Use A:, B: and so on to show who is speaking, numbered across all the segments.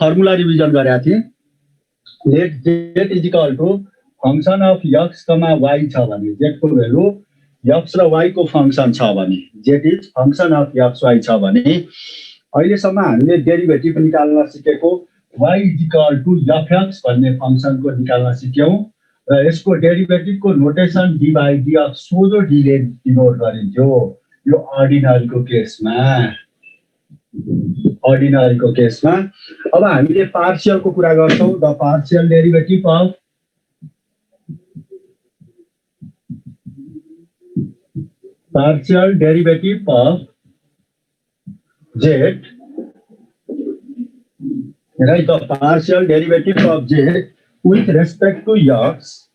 A: Formula revision गरेका थिएँ। Let z is equal to function of x comma y छ भने जेटको भेल्यु एक्स र वाई को फंक्सन छ भने z is function of x y छ भने अहिलेसम्म हामीले डेरिभेटिभ निकाल्न सिकेको y is equal to fx भन्ने फंक्सनको निकाल्न सिक्यौँ र यसको डेरिभेटिभको नोटेसन डी बाई डीएक्स सोझो डीले डिनोट गरिन्थ्यो यो अर्डिनरीको केसमा। अब हामीले पार्शियलको कुरा गर्छौँ। The partial derivative of z, right? The partial derivative of z with respect to x,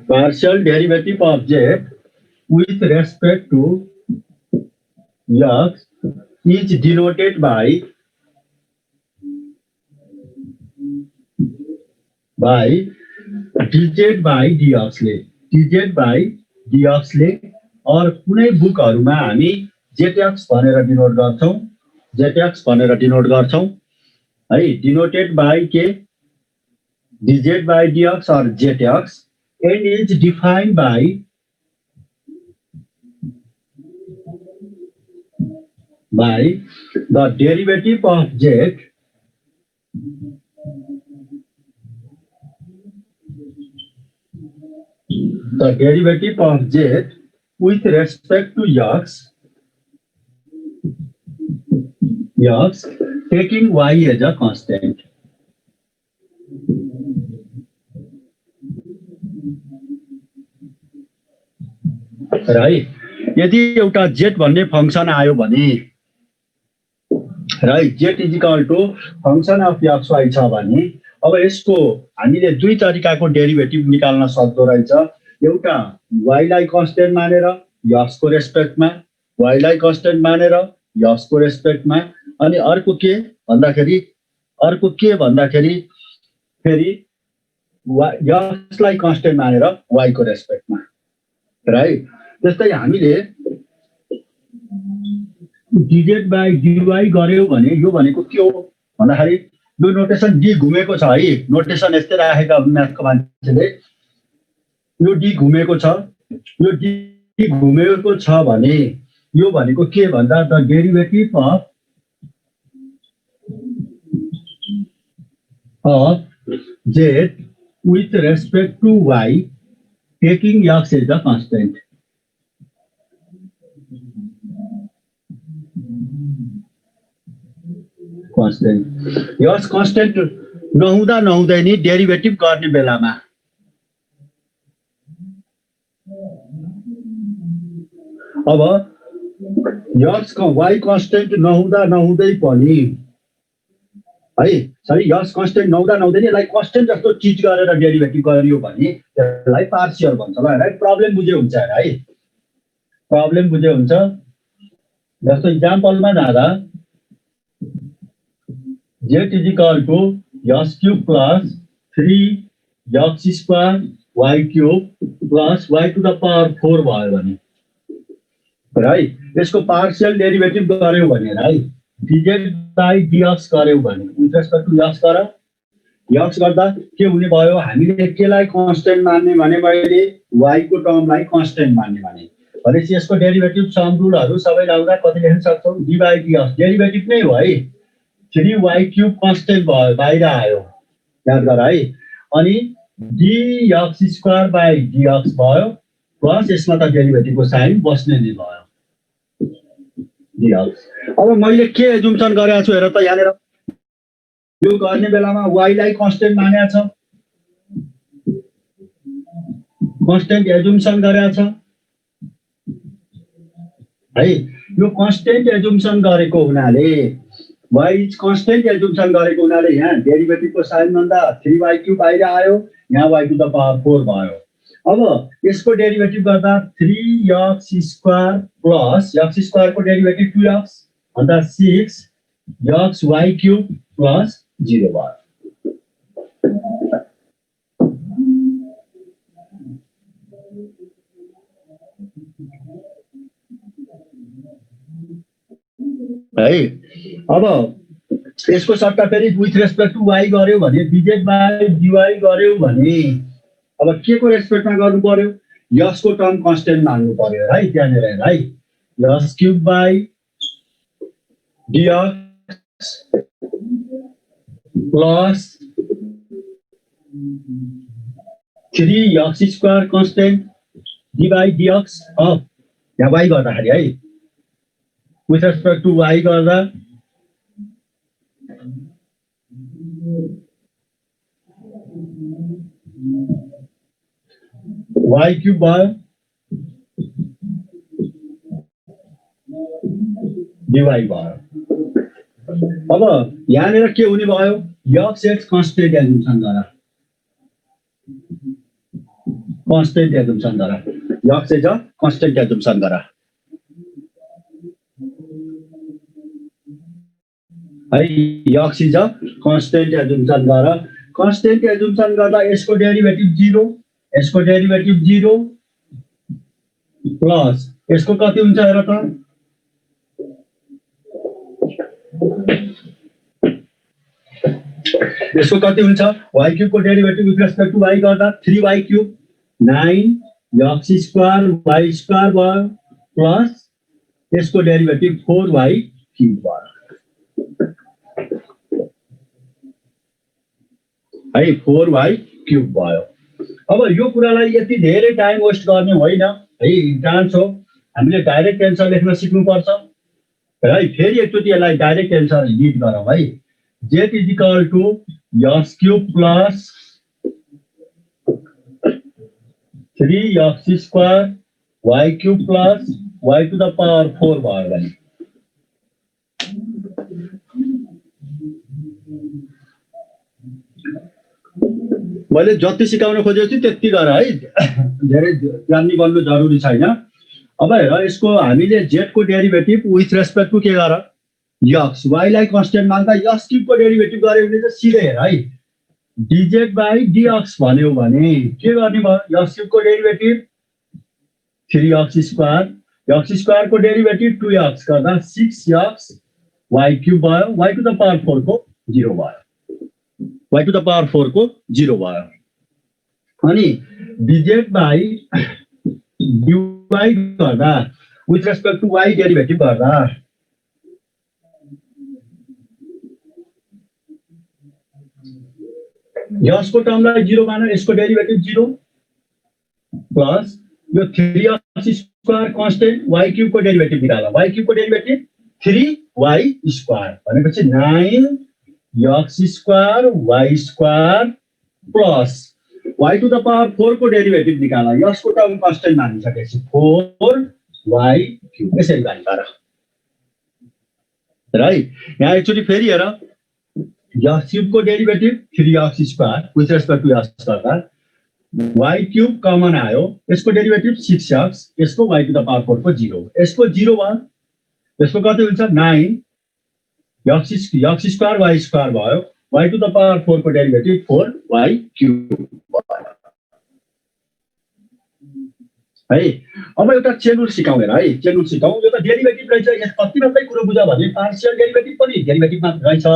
A: partial derivative of z with respect to x is denoted by dz by dx ले और कुनै बुकहरुमा हामी zx भनेर डिनोट गर्छौं है। Denoted by के dz by dx or zx and is defined by the derivative of z with respect to x taking y as a constant. Right. यदि एउटा जेट भन्ने फंक्सन आयो भने right z is equal to function of x y छ भने अब यसको हामीले दुई तरिकाको डेरिभेटिभ निकाल्न सक्दो रहेछ। एउटा y लाई कन्स्टेन्ट मानेर x को रेस्पेक्टमा अनि अर्को के भन्दाखेरि फेरि x लाई कन्स्टेन्ट मानेर y को रेस्पेक्टमा राइट। त्यस्तै हामीले dz by dy गर्यौं भने यो भनेको के हो भन्दाखेरि यो नोटेसन d घुमेको छ है। नोटेसन यस्तै राखेका हुन् म्याथको मान्छेले। यो d घुमेको छ भने यो भनेको के भन्दा the derivative of z with respect to y taking x as a constant. X constant नहुँदै नि डेरिभेटिभ गर्ने बेलामा अब यस y कन्स्टेन्ट नहुँदै पनि है सरी यस कन्स्टेन्ट नहुँदै नि यसलाई कन्स्टेन्ट जस्तो चीज गरेर डेरिभेटिभ गरियो भने त्यसलाई पार्शियल भन्छ ल है। प्रब्लम बुझे हुन्छ जस्तो एक्जाम्पलमा जाँदा z is equal to x cube plus 3x square y cube plus y to the power 4 भयो भने राइट। यसको पार्शियल डेरिभेटिभ गर्यौं भने राइट dz by dx गर्यौं भने विथ रेस्पेक्ट टु x गर्दा के हुने भयो हामीले केलाई कन्स्टेन्ट मान्ने भने मैले y को टर्मलाई कन्स्टेन्ट मान्ने भने भनेपछि यसको डेरिभेटिभ सम रुलहरु सबै लाउँदा कति लेख्न सक्छौं d by dx डेरिभेटिभ नै हो है। 3y क्यूब कन्स्टेन्ट भयो बाहिर आयो याद गर है। अनि dx स्क्वायर बाइ dx भयो प्लस यसमा त डेरिभेटिभको साइन बस्ने नै भयो dx। अब मैले के एजुम्सन गरेको छु हेर त यहाँनेर यो गर्ने बेलामा y लाई कन्स्टेन्ट मानेको छ कन्स्टेन्ट एजुम्सन गरेको छ है। यो कन्स्टेन्ट एजुम्सन गरेको हुनाले y इज कन्स्टेन्ट एजुम्सन गरेको हुनाले यहाँ डेरिभेटिभको साइन भन्दा 3y क्यूब बाहिर आयो यहाँ y टु द पावर 4 भयो। अब यसको डेरिभेटिभ गर्दा 3x square plus x square को डेरिभेटिभ 2x भन्दा 6xy क्यूब प्लस 0 भयो। है। अब यसको सट्टा फेरि विथ रेस्पेक्ट टु वाइ गर्यो भने डिजेड बाई डिवाई गर्यो भने अब के को रेस्पेक्टमा गर्नु पर्यो, यसको टर्म कन्स्टेन्ट मान्नु पर्यो है त्यहाँनिर है। X cube by dx plus 3x square constant d by dx of यहाँ वाइ गर्दाखेरि है विथ रेस्पेक्ट टु वाइ गर्दा वाइ क्युब भयो डिवाई भयो। अब यहाँनिर के हुने भयो, यक्स एक्स कन्स्टेन्ट एजुम्सन गरा, कन्स्टेन्ट एजुम्सन गरा, x is a constant assumption गरा है। X is a constant assumption गरा, कन्स्टेन्ट एजुम्सन गर्दा यसको डेरिभेटिभ 0, यसको डेरिभेटिभ 0 प्लस यसको कति हुन्छ हेर त, यसको कति हुन्छ, वाइ क्युबको derivative with respect to y गर्दा 3y cube 9x square y square भयो प्लस यसको डेरिभेटिभ 4y क्युब भयो है, 4y क्युब भयो। अब यो कुरालाई यति धेरै टाइम वेस्ट गर्ने होइन है, डान्स हो, हामीले डाइरेक्ट एन्सर लेख्न सिक्नुपर्छ है। फेरि एकचोटि यसलाई डाइरेक्ट एन्सर लिड गरौँ है। z इज इक्वल टु यस cube plus 3x square y cube plus y to the power 4 भयो भने मैले जति सिकाउन खोजेको छु त्यति गर है, धेरै जान्ने बन्नु जरुरी छैन। अब हेर यसको हामीले z को डेरिभेटिभ विथ रेस्पेक्ट टु के गर, यक्स, वाइलाई कन्स्टेन्ट मान्दा यस क्युबको डेरिभेटिभ गऱ्यो भने चाहिँ सिधै हेर है डिजेड बाई डिएक्स भन्यो भने के गर्ने भयो, यस क्युबको डेरिभेटिभ 3x स्क्वायर, x स्क्वायरको डेरिभेटिभ 2x गर्दा 6x वाइ क्युब भयो, वाइ टु द पावर 4 को 0 भयो, वाइ टु द पावर 4 को 0 भयो। अनि डिजेड बाई डिवाई गर्दा with respect to y derivative गर्दा यसको टर्मलाई 0 मान, यसको डेरिभेटिभ 0 प्लस यो 3x स्क्वायर कन्स्टेन्ट वाइ क्युबको डेरिभेटिभ निकाल, वाइ क्युबको डेरिभेटिभ 3y स्क्वायर भनेपछि 9x square y square plus y to the power 4 को डेरिभेटिभ निकाल, यसको टर्म कन्स्टेन्ट मानिसकेपछि 4y क्युब। यसरी गाडी है। यहाँ एकचोटि फेरि हेर, यस क्युबको derivative 3x square with respect to x गर्दा वाइ क्युब कमन आयो, यसको डेरिभेटिभ 6x, यसको वाइ टु द पावर 4 को 0, यसको 0 भयो, यसको कति हुन्छ 9x स्क्वायर वाइ स्क्वायर भयो, वाइ टु द पावर 4 को डेरिभेटिभ 4y क्युब भयो है। अब एउटा चेन सिकाउँ हेर है, चेन सिकाउँ। यो त डेरिभेटिभ रहेछ, यस कति मात्रै कुरो बुझ भने पार्शियल डेरिभेटिभ पनि डेरिभेटिभ मात्र रहेछ,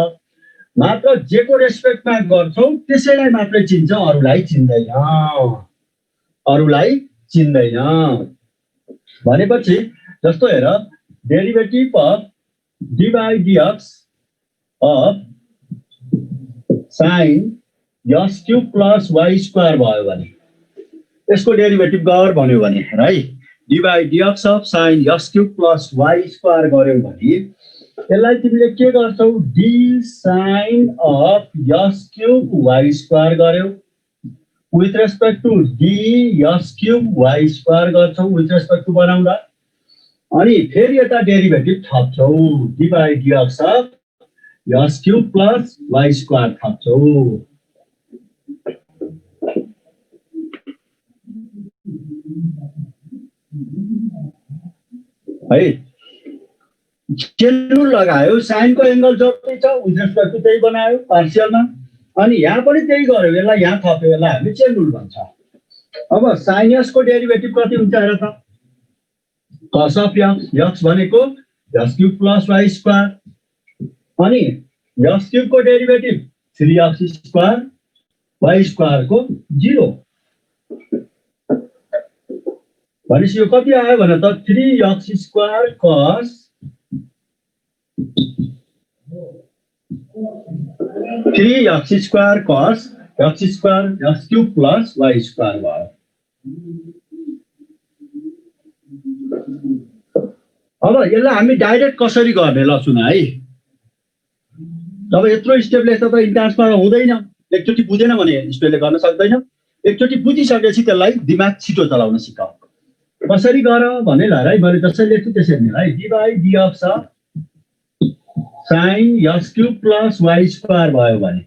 A: मात्र जे को रेस्पेक्टमा गर्छौ त्यसैलाई मात्रै चिन्छ, अरूलाई चिन्दैन, अरूलाई चिन्दैन। भनेपछि जस्तो हेर, derivative of d by dx of sine x cube plus y square भयो भने यसको डेरिभेटिभ गर भन्यो भने है, d by dx of sine x cube plus y square गर्यो भने यसलाई तिमीले के गर्छौ, d sine of x cube y square गर्यो with respect to d x cube y square गर्छौ विथ रेस्पेक्ट टु बनाउँदा, अनि फेरि यता डेरिभेटिभ थप्छौ, d by dx of x cube plus y square थप्छौ है। चेन रुल लगायो, साइनको एंगल जति छ विथ रेस्पेक्ट टु त्यही बनायो पार्शियलमा, अनि यहाँ पनि त्यही गर्यो, यसलाई यहाँ थप्यो, यसलाई हामीले चेन रुल भन्छ। अब साइन यसको डेरिभेटिभ कति हुन्छ हेर त, cos अफ x, x भनेको x cube plus y square अनि x cube को derivative 3x square y square को 0 भनेपछि यो कति आयो भने त 3x square cos 3x square cos x square x cube plus y square भयो अब यसलाई हामी डाइरेक्ट कसरी गर्ने ल सुन है अब यत्रो स्टेपले त इन्ट्रान्समा हुँदैन एकचोटी बुझेन भने स्पेलले गर्न सक्दैन एकचोटी बुझिसकेपछि त्यसलाई दिमाग छिटो चलाउन सिक कसरी गर भने ल है मैले जसरी लेख्छु त्यसरी नै है dy dx sin x cube plus y square भयो भने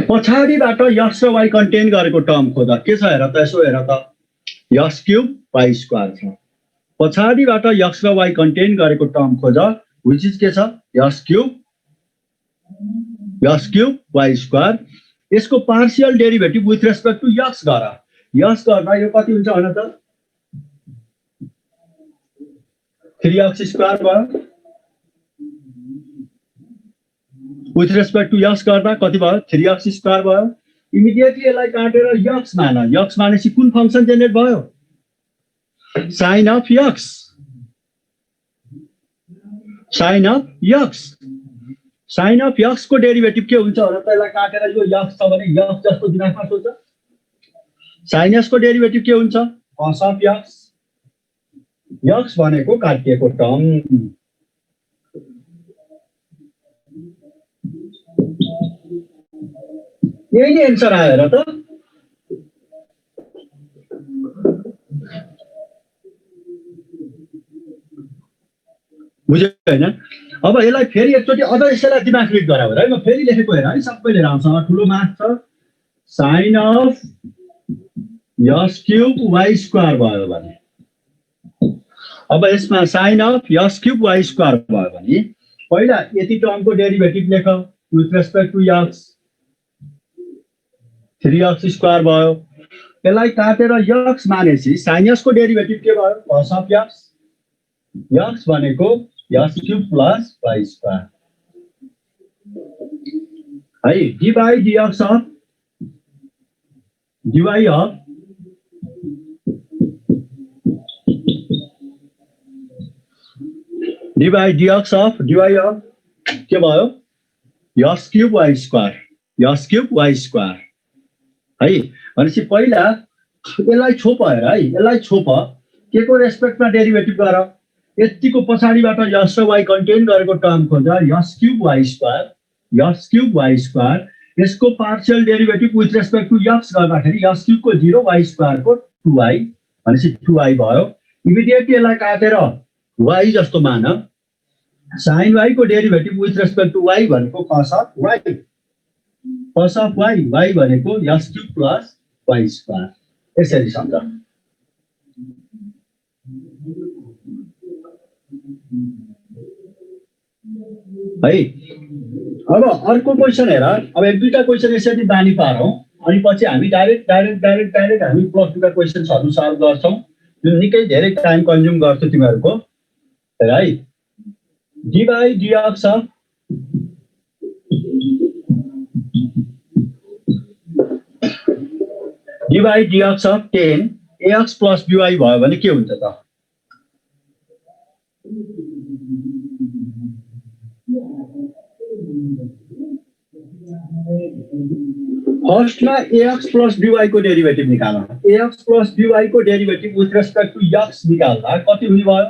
A: पछाडीबाट x र y कन्टेन गरेको टर्म खोज के छ हेर त यसो हेर त x क्यूब y स्क्वायर छ पछाडीबाट x र y कन्टेन गरेको टर्म खोज व्हिच इज के छ x क्यूब y स्क्वायर यसको partial derivative with respect to x गर x गर्दा यो कति हुन्छ भने त 3x स्क्वायर भयो with respect to x गर्दा कति भयो 3x स्क्वायर भयो इमिडिएटली यसलाई काटेर x मान x मानेपछि कुन फंक्सन जेनेरेट भयो sin of x sin of x को डेरिभेटिभ के हुन्छ भने त यसलाई काटेर यो x छ भने x जस्तो दिमागमा सोच sin x को डेरिभेटिभ के हुन्छ cos of x भनेको काटिएको टर्म यही नै एन्सर आयो र त बुझ्यो हैन अब यसलाई फेरि एकचोटी अझ यसलाई दिमाग रिड गराउ है म फेरि लेखेको हेर है सबैले राम्रोसँग ठुलो मार्क छ sin of x cube y square भयो भने अब यसमा sin of x cube y square भयो भने पहिला यति टर्मको डेरिभेटिभ लेख with respect to x 3x square भयो यसलाई काटेर x मानेपछि sin x को डेरिभेटिभ के भयो cos of x भनेको x cube plus y square है dy dx of dy dx of dy के भयो x क्यूब y स्क्वायर है भनेपछि पहिला यसलाई छोप हेर है यसलाई छोप के को रेस्पेक्टमा डेरिभेटिभ गर यतिको पछाडीबाट x र y कन्टेन गरेको टर्म खोज x क्यूब y स्क्वायर यसको partial derivative with respect to x गर्दाखेरि x क्यूब को 0 y स्क्वायर को 2y भनेपछि 2y भयो इमिडिएटली यसलाई काटेर y जस्तो मान sin y को derivative with respect to y भनेको cos of y भनेको x cube plus y square यसरी सम्झ है अब अर्को क्वेशन हेर अब एक दुईटा क्वेशन यसरी बानी पारौँ अनि पछि हामी डाइरेक्ट हामी प्लस 2 का क्वेशन्सहरु सल्भ गर्छौं जुन निकै धेरै टाइम कन्ज्युम गर्छ तिमीहरुको है dy dx of dy dx of 10 ax plus by भयो भने के हुन्छ त फर्स्टमा ax plus by को डेरिभेटिभ निकाल ax plus by को derivative with respect to x निकाल्दा कति हुने भयो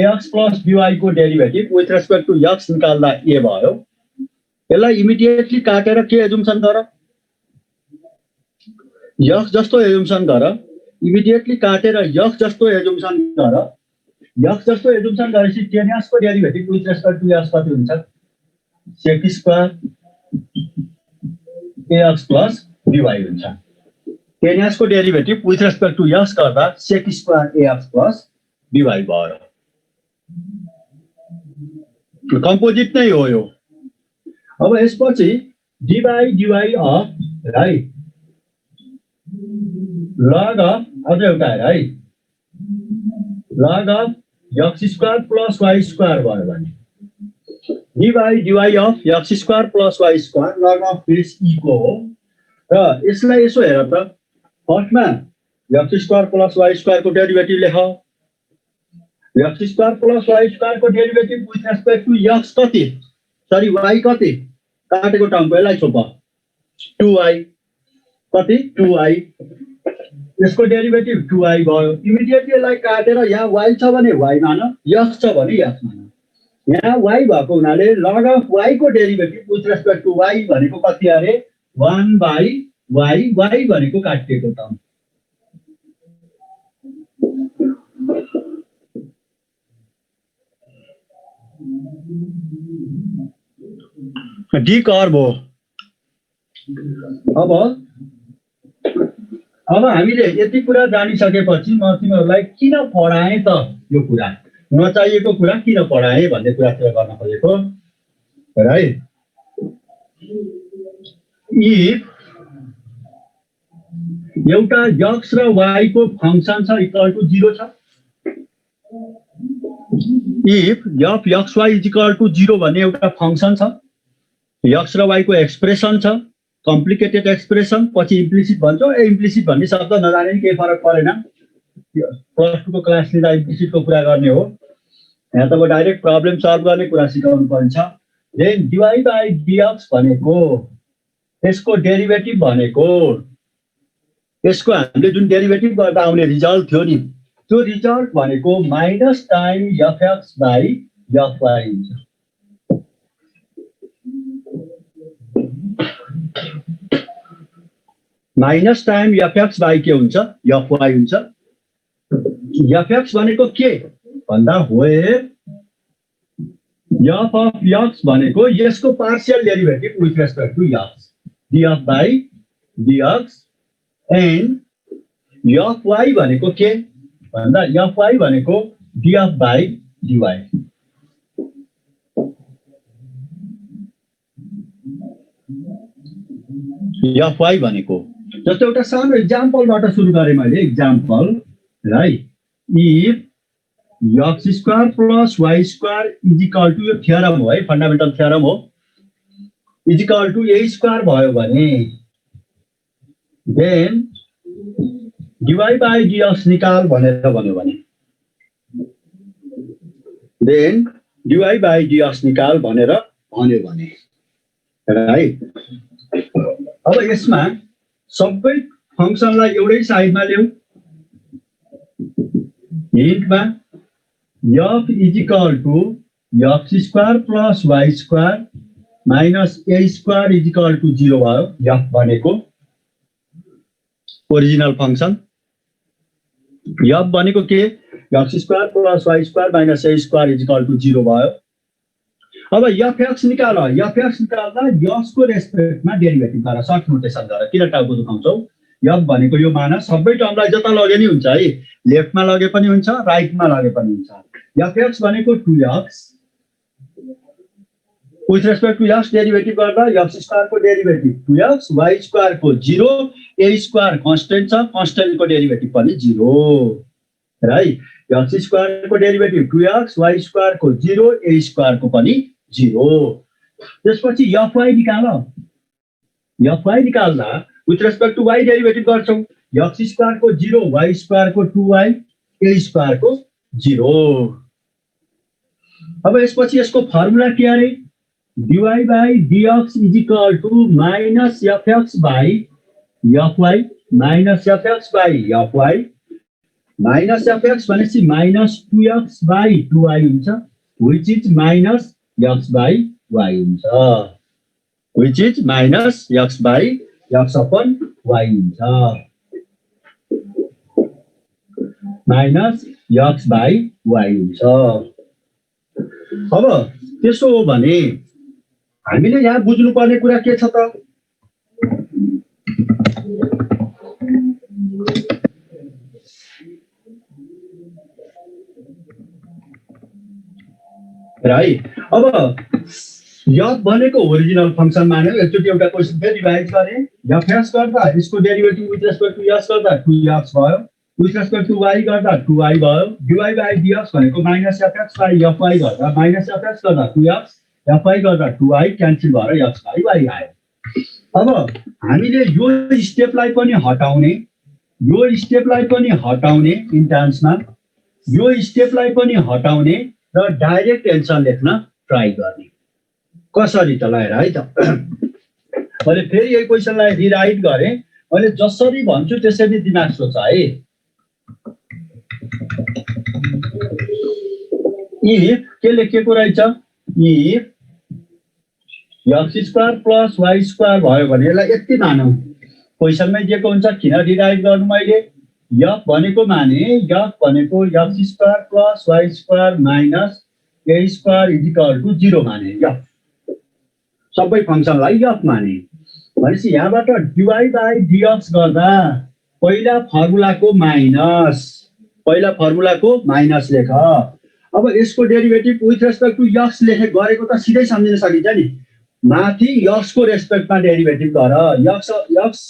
A: ax plus by को derivative with respect to x निकाल्दा a भयो यसलाई इमिडिएटली काटेर के एजुम्सन गर x जस्तो एजुम्सन गर इमिडिएटली काटेर x जस्तो एजुम्सन गर x जस्तो एजुम्सन गरेपछि 10x को derivative with respect to x कति हुन्छ sec square ax plus by हुन्छ 10x को derivative with respect to x गर्दा sec square ax plus by भयो कम्पोजिट नै हो यो अब यसपछि dy of right log of अझ एउटा है log of x square plus y square भयो भने dy of x square plus y square log of base e को हो र यसलाई यसो हेर त फर्स्टमा x square plus y square को डेरिभेटिभ लेख x square plus y square को derivative with respect to x कति सरी y कति काटेको टर्मको यसलाई छोप 2y कति 2y यसको डेरिभेटिभ 2y भयो इमिडिएटली यसलाई काटेर यहाँ y छ भने y मान x छ भने x मान यहाँ y भएको हुनाले log of y को derivative with respect to y भनेको कति अरे 1 by y भनेको काटिएको टर्म डी कर्व हो अब हामीले यति कुरा जानिसकेपछि म तिमीहरूलाई किन पढाएँ त यो कुरा नचाहिएको कुरा किन पढाएँ भन्ने कुरातिर गर्न खोजेको है इफ एउटा x र y को फंक्सन छ इक्वल टु 0 छ if f xy is equal to 0 भन्ने एउटा फंक्सन छ x र y को एक्सप्रेसन छ कम्प्लिकेटेड एक्सप्रेसन पछि इम्प्लिसिट भन्छौ इम्प्लिसिट भन्ने शब्द नजाने केही फरक परेन प्लस 2 को क्लास लिँदा इम्प्लिसिट को कुरा गर्ने हो यहाँ त डाइरेक्ट प्रब्लम सल्भ गर्ने कुरा सिकाउनु पर्छ देन dy by dx भनेको यसको डेरिभेटिभ भनेको यसको हामीले जुन डेरिभेटिभ गर्दा आउने रिजल्ट थियो नि त्यो रिजल्ट भनेको minus time fx by fy हुन्छ माइनस टाइम fx by के हुन्छ fy हुन्छ fx भनेको के भन्दा where f of x भनेको यसको partial derivative with respect to x df by dx and fy भनेको के भन्दा fy भनेको df by dy fy भनेको जस्तो एउटा सानो एक्जाम्पलबाट सुरु गरेँ मैले example right if x square plus y square is equal to यो थ्योरम हो है फन्डामेन्टल थ्योरम हो is equal to a square भयो भने देन dy by dx निकाल भनेर भन्यो भने देन dy by dx निकाल भनेर भन्यो भने राइट अब यसमा सबै फंक्सनलाई एउटै साइडमा ल्याऊ हिन्टमा f is equal to x square plus y square minus a square is equal to 0 भयो f भनेको ओरिजिनल फंक्सन f भनेको के x square plus y square minus a square is equal to 0 भयो अब fx निकाल fx निकाल्दा x को रेस्पेक्टमा डेरिभेटिभ गरेर सर्ट नोटेसन गरेर किन टाउको दुखाउँछौ f भनेको यो मान सबै टर्मलाई जता लगे नि हुन्छ है लेफ्टमा लगे पनि हुन्छ राइटमा लगे पनि हुन्छ fx भनेको 2x with respect to x derivative गर्दा x स्क्वायर को डेरिभेटिभ 2x y स्क्वायर को 0 a स्क्वायर कांस्टेन्ट छ कांस्टेन्ट को डेरिभेटिभ पनि 0 राइट x स्क्वायर को डेरिभेटिभ 2x y स्क्वायर को 0 a स्क्वायर को पनि 0 त्यसपछि fy निकाल्दा with respect to y derivative गर्छौ x स्क्वायर को 0 y स्क्वायर को 2y a स्क्वायर को 0 अब यसपछि यसको फर्मुला के अरे dy by dx is equal to minus fx by fy minus fx by fy minus fx भनेपछि minus 2x by 2y हुन्छ which is minus x by y हुन्छ which is minus x by x upon y हुन्छ minus x by y हुन्छ अब त्यसो हो भने हामीले यहाँ बुझ्नुपर्ने कुरा के छ त राइट अब f भनेको ओरिजिनल फंक्सन मान्यो एकचोटी एउटा क्वेशन फेरि रिभाइज गरे एफएक्स गर्दा यसको derivative with respect to x गर्दा 2x भयो, विथ रेस्पेक्ट टु वाई गर्दा 2y भयो, dy बाई dx भनेको माइनस एफएक्स बाई एफवाई गर्दा माइनस एफएक्स गर्दा 2x, एफवाई गर्दा 2y क्यान्सल भएर x बाई y आयो। अब हामीले यो स्टेपलाई पनि हटाउने, यो स्टेपलाई पनि हटाउने इन्ट्रान्समा, यो स्टेपलाई पनि हटाउने र डाइरेक्ट एन्सर लेख्न ट्राई गर्ने। कसरी त ल हेर है त। मैले फेरि यही क्वेसनलाई रिराइट गरेँ, मैले जसरी भन्छु त्यसरी दिमाग सोच है। इफ के लेखेको रहेछ, if x square plus y square भयो भने यसलाई यति मानौँ, क्वेसनमै दिएको हुन्छ, किन रिराइट गर्नु मैले। एफ भनेको माने एफ भनेको x square plus y square minus a square is equal to 0 माने, एफ सबै फङ्सनलाई एफ माने भनेपछि यहाँबाट डिवाई बाई डिएक्स गर्दा पहिला फर्मुलाको माइनस लेख। अब यसको derivative with respect to x गरेको त सिधै सम्झिन सकिन्छ नि, माथि एक्सको रेस्पेक्टमा डेरिभेटिभ गर, एक्स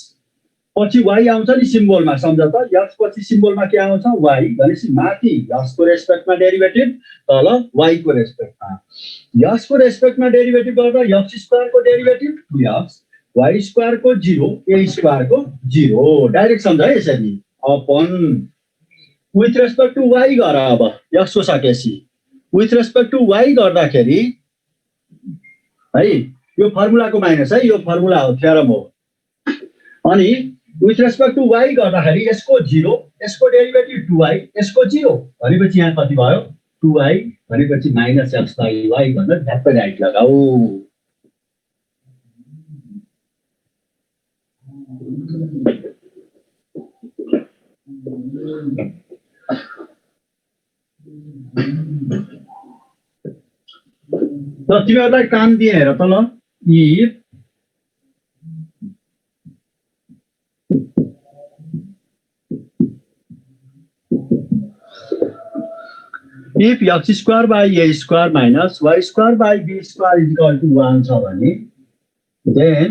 A: पछि वाई आउँछ नि सिम्बोलमा, सम्झ त, एक्स पछि सिम्बोलमा के आउँछ वाई भनेपछि माथि एक्सको रेस्पेक्टमा डेरिभेटिभ, तल वाईको रेस्पेक्टमा। एक्सको रेस्पेक्टमा डेरिभेटिभ गर्दा एक्स स्क्वायरको डेरिभेटिभ 2x, वाई स्क्वायरको 0, ए स्क्वायरको 0, डाइरेक्ट सम्झ है यसरी। अपन विथ रेस्पेक्ट टु वाई गर, अब एक्सको सकेपछि विथ रेस्पेक्ट टु वाई गर्दाखेरि है यो फर्मुलाको माइनस है, यो फर्मुला हो, थ्योरम हो। अनि विथ रेस्पेक्ट टु वाई गर्दाखेरि यसको 0, यसको डेरिभेटिभ 2y, यसको 0 भनेपछि यहाँ कति भयो 2y भनेपछि माइनस एक्स बाई वाई भनेर झ्याप्पै राइट लगाऊ। ल तिमीहरूलाई काम दिए हेर त ल, if x square by a square minus y square by b square is equal to 1 छ भने then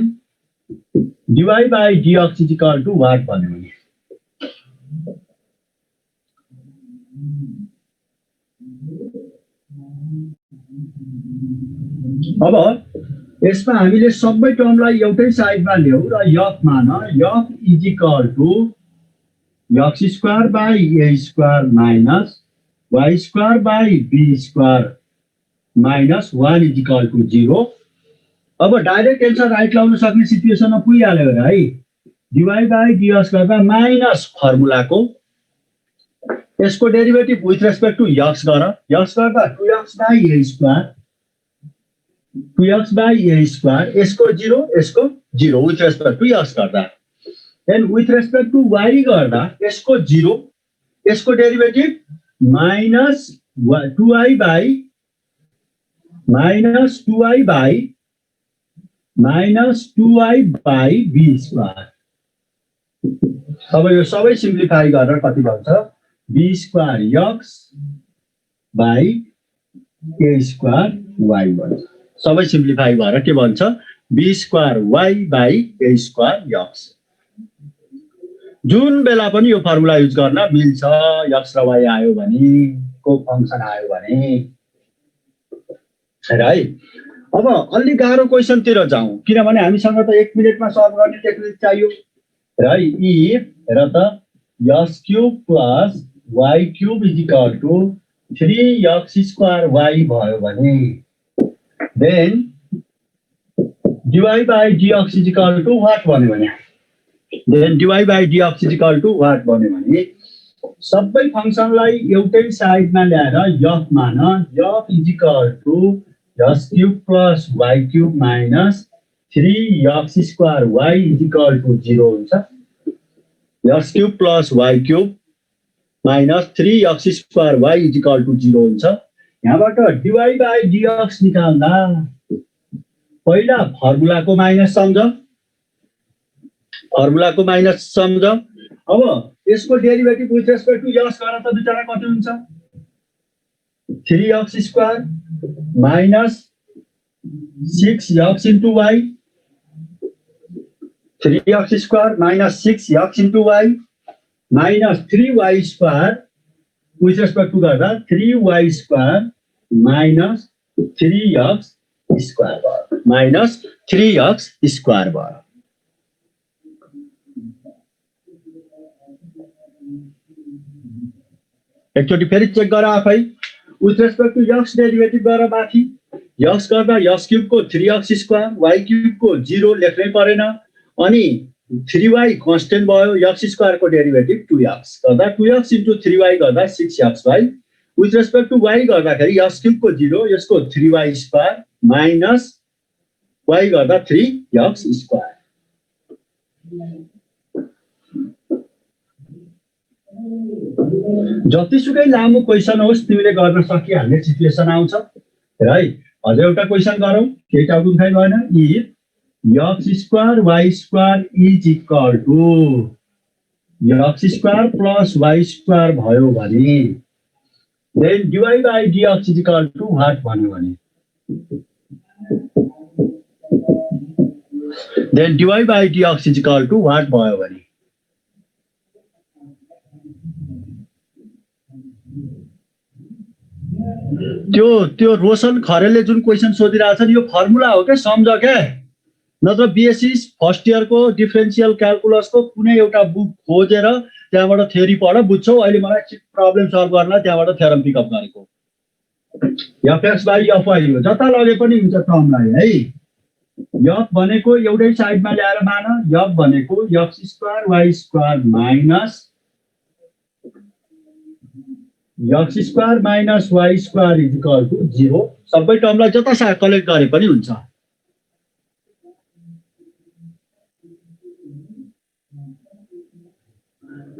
A: dy by dx is equal to what भन्यो भने अब यसमा हामीले सबै टर्मलाई एउटै साइडमा ल्याऊ र एफ मान, f is equal to x square by a square minus y square by b square minus 1 is equal to 0। अब डाइरेक्ट एन्सर राइट लाउन सक्ने सिचुएसनमा पुगिहाल्यो है। डिवाई बाई डिएक्स गर्दा माइनस फर्मुलाको यसको derivative with respect to x गर, एक्स गर्दा 2x by a square, 2x by a square, यसको 0, यसको 0 विथ रेस्पेक्ट टु एक्स गर्दा। Then with respect to y गर्दा यसको 0, यसको derivative minus 2y by b square. अब यो सबै सिम्प्लिफाई गरेर कति बन्छ b square x by a square y बन्छ। सबै सिम्प्लिफाई भएर के बन्छ b square y by a square x. जुन बेला पनि यो फर्मुला युज गर्न मिल्छ, एक्स र वाई आयो भने, को फङ्सन आयो भने है। अब अलि गाह्रो क्वेसनतिर जाउँ, किनभने हामीसँग त 1 मिनेटमा सल्भ गर्ने टेक्निक चाहियो र इफ हेर त x cube plus y cube is equal to 3x square y भयो भने then dy by dx is equal to what भन्यो भने, then dy by dx is equal to what भन्यो भने सबै फङ्सनलाई एउटै साइडमा ल्याएर एफ मान, f is equal to x cube plus y cube minus 3x square y is equal to 0 हुन्छ। X cube plus y cube minus 3x square y is equal to 0 हुन्छ। यहाँबाट डिवाई बाई डिएक्स निकाल्दा पहिला फर्मुलाको minus सम्झ, फर्मुलाको minus सम्झ। अब यसको derivative with respect to x गरेर त बिचरा कति हुन्छ 3x square minus 6x into y 3x square minus 6x into y minus 3y square with respect to the 3y square minus 3x square bar minus 3x square bar. एकचोटि फेरि check गर आफै with respect to x derivative गर माथि x गर्दा x cube को 3x square y cube को 0 लेख्नै परेन अनि 3y कांस्टेंट भयो x स्क्वायर को डेरिभेटिभ 2x गर्दा 2x into 3y गर्दा 6xy with respect to y गर्दाखेरि x क्यूब को 0 यसको 3y स्क्वायर माइनस y गर्दा 3x स्क्वायर. जतिसुकै लामो क्वेशन होस् तिमीले गर्न सकिहाल्ने सिचुएसन आउँछ है. अझ एउटा क्वेशन गरौँ केही टाउको दुखाइ भएन. If x square y square is equal to x square plus y square भयो भने then dy by dx is equal to what भन्यो भने then dy by dx is equal to what भयो भने त्यो रोशन खरेलले जुन क्वेशन सोधिरहेछ नि यो फर्मुला हो के सम्झ के. नत्र बेसिस फर्स्ट इयर को डिफरेन्शियल क्याल्कुलस को कुनै एउटा बुक खोजेर त्यहाँबाट थ्योरी पढ बुझ्छौ. अहिले मलाई प्रब्लम सल्भ गर्नलाई त्यहाँबाट थ्योरम पिकअप गरेको. fx by fy हो जता लगे पनि हुन्छ टर्मलाई है. f भनेको एउटै साइडमा ल्याएर मान f भनेको x square y square minus x square minus y square is equal to 0. सबै टर्मलाई जता सा कलेक्ट गरे पनि हुन्छ.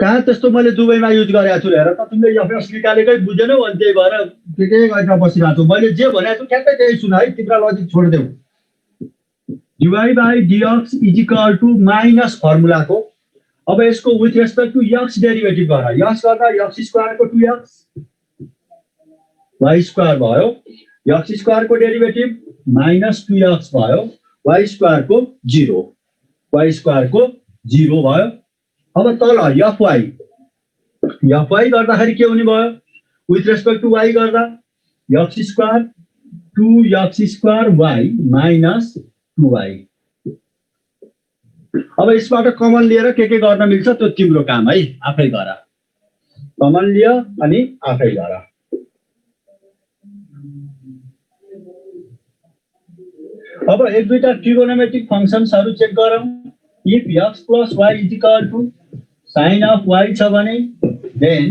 A: कहाँ त्यस्तो मैले दुबईमा युज गरेको छु हेर त. तिमीले एफएस निकालेकै बुझेनौ अनि त्यही भएर के गरेर बसिरहेको छौ. मैले जे भनेको छु ठ्याक्कै त्यही सुन है. तिम्रो लजिक छोडिदेऊ. dy by dx is equal to minus फर्मुलाको. अब यसको with respect to x derivative गर. x गर्दा x स्क्वायर को 2x y स्क्वायर भयो. x स्क्वायर को डेरिभेटिभ माइनस 2x भयो. y स्क्वायर को 0 y स्क्वायर को 0 भयो. अब तल fy गर्दाखेरि के हुने भयो विथ रेस्पेक्ट टु y गर्दा x square 2x square y minus 2y. अब यसबाट कमन लिएर के गर्न मिल्छ त्यो तिम्रो काम है. आफै गर. कमन लिय अनि आफै गर. अब एक दुईटा ट्रिगोनोमेट्रिक फंक्शन्सहरु चेक गरौँ. If x plus y is equal to sin of y छ भने then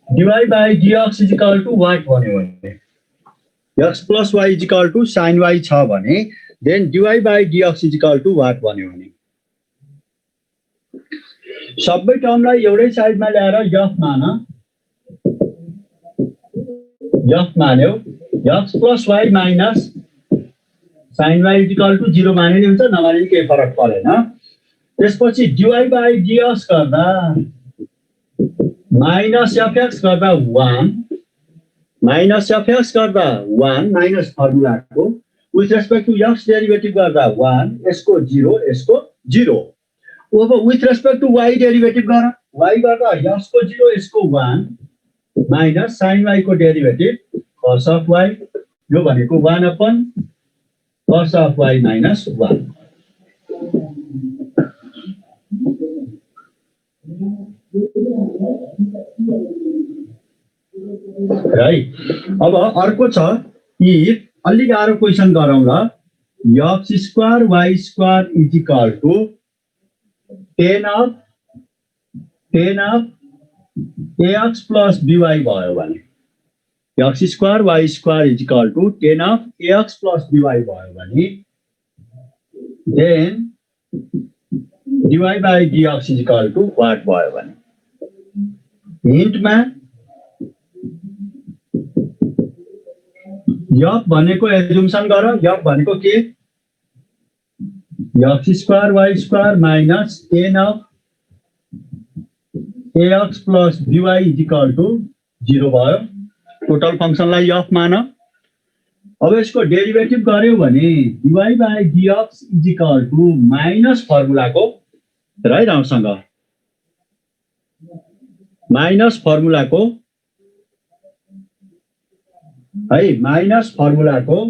A: dy by dx is equal to what भन्यो भने x plus y is equal to sin y छ भने then dy by dx is equal to what भन्यो भने सबै टर्मलाई एउटै साइडमा ल्याएर f मान्यो x plus y minus sin y is equal to 0 माने नि हुन्छ नमाने नि केही फरक परेन. त्यसपछि dy by dx गर्दा माइनस fx गर्दा 1 माइनस fx गर्दा 1 माइनस फर्मुलाको with respect to x derivative गर्दा 1 यसको 0 यसको 0. अब with respect to y derivative गर. y गर्दा x को 0 यसको 1 माइनस sin y को डेरिभेटिभ cos of y यो भनेको 1 upon cos of y minus 1. Right. अब अर्को छ इफ अलि गाह्रो क्वेशन गरौँ ल. x square y square is equal to 10 of ax plus by भयो भने x square y square is equal to 10 of ax plus by भयो भने then dy by dx is equal to what भयो भने हिन्टमा f भनेको assumption गर. f भनेको के x square y square minus 10 of ax plus by is equal to 0 भयो. टोटल फंक्शनलाई f मान. अब यसको डेरिभेटिभ गर्यो भने dy by dx is equal to minus फर्मुलाको है राम्रोसँग माइनस फर्मुलाको है माइनस फर्मुलाको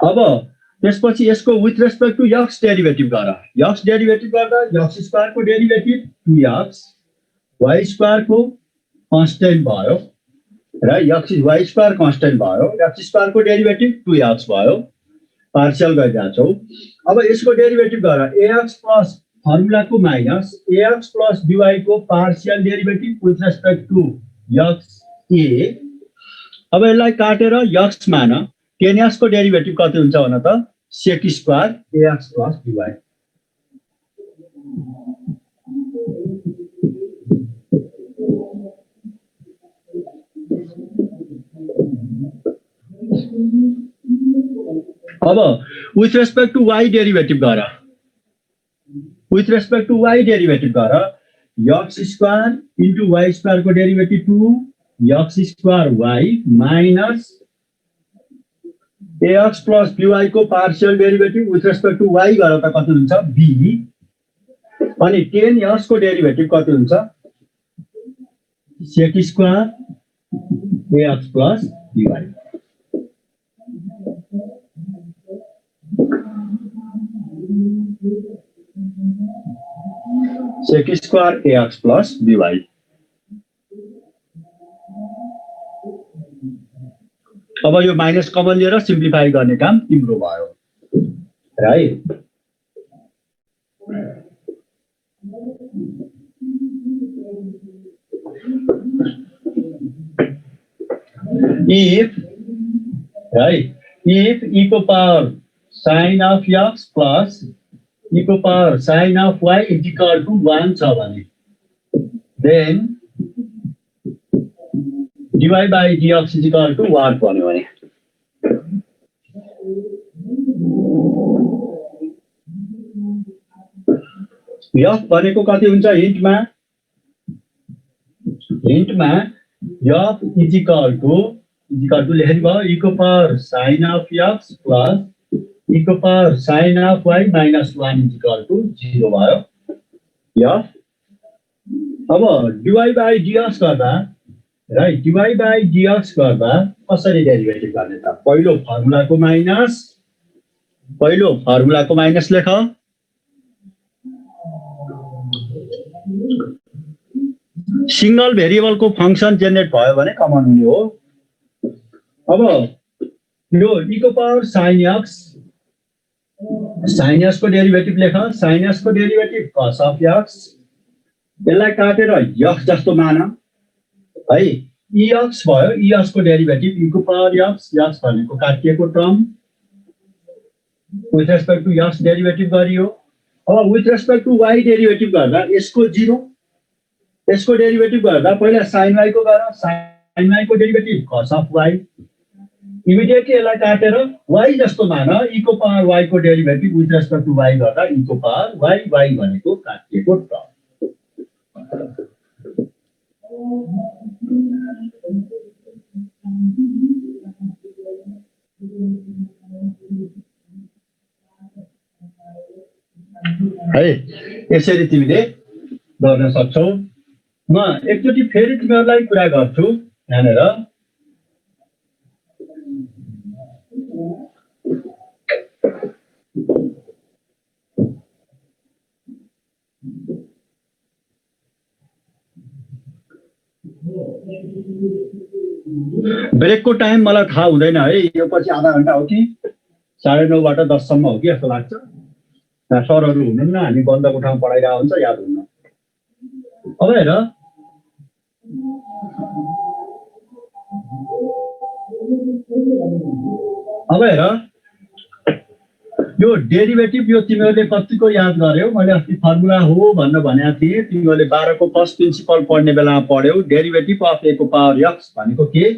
A: अब त्यसपछि यसको with respect to x derivative गर x डेरिभेटिभ गर्दा x स्क्वायर को डेरिभेटिभ 2x y स्क्वायर को कन्स्टेन्ट भयो र y स्क्वायर कन्स्टेन्ट भयो x स्क्वायर को डेरिभेटिभ 2x भयो पार्शियल गरिरहेको छौ अब यसको डेरिभेटिभ गर ax प्लस फर्मुलाको माइनस ax प्लस dy को partial derivative with respect to x a अब यसलाई काटेर x मान tan x को डेरिभेटिभ कति हुन्छ भन त sec square ax plus dy अब with respect to y derivative गर with respect to y derivative गर x square into y square को derivative 2 x square y minus ax plus by को partial derivative with respect to y गर त कति हुन्छ b अनि tan x को डेरिभेटिभ कति हुन्छ sec square ax plus by sec square ax plus by अब यो माइनस कमन लिएर सिम्प्लिफाई गर्ने काम तिम्रो भयो राइट if e को power sin of x plus e को power sin of y is equal to 1 छ भने then dy by dx is equal to 1 भन्यो भने f भनेको कति हुन्छ हिन्टमा f is equal to लेख्नु भयो e को power sin of x plus e को power sin of y minus 1 is equal to 0 भयो f अब dy by dx गर्दा राइट dy by dx गर्दा कसरी डेरिभेटिभ गर्ने त पहिलो फर्मुलाको माइनस लेख सिंगल भेरिएबलको फंक्सन जेनेरेट भयो भने कमन हुने हो अब यो e को पावर sin x को डेरिभेटिभ लेख sin x को डेरिभेटिभ cos of x यसलाई काटेर x जस्तो मान है ex भयो ex को डेरिभेटिभ e को पावर x भनेको काटिएको term with respect to x derivative गरियो अब with respect to y derivative गर्दा यसको 0 यसको डेरिभेटिभ गर्दा पहिला sin y को गर sin y को derivative cos of y immediately यसलाई काटेर y जस्तो मान e को पावर y को derivative with respect to y गर्दा e को पावर y भनेको काटिएको टर्म है यसरी तिमीले गर्न सक्छौ म एकचोटी फेरि तिमीहरुलाई कुरा गर्छु यहाँनेर ब्रेकको टाइम मलाई थाहा हुँदैन है यो पछि आधा घण्टा हो कि 9:30 बाट 10 सम्म हो कि जस्तो लाग्छ सरहरु हुनुहुन्न हामी बन्दको ठाउँ पढाइरा हुन्छ याद हुन्न अब हेर यो डेरिभेटिभ यो तिमीहरुले कतिको याद गर्यौ मैले अस्ति फर्मुला हो भनेर भनेको थिए तिमीहरुले 12 को फर्स्ट प्रिन्सिपल पढ्ने बेलामा पढ्यौ डेरिभेटिभ अफ a को पावर x भनेको के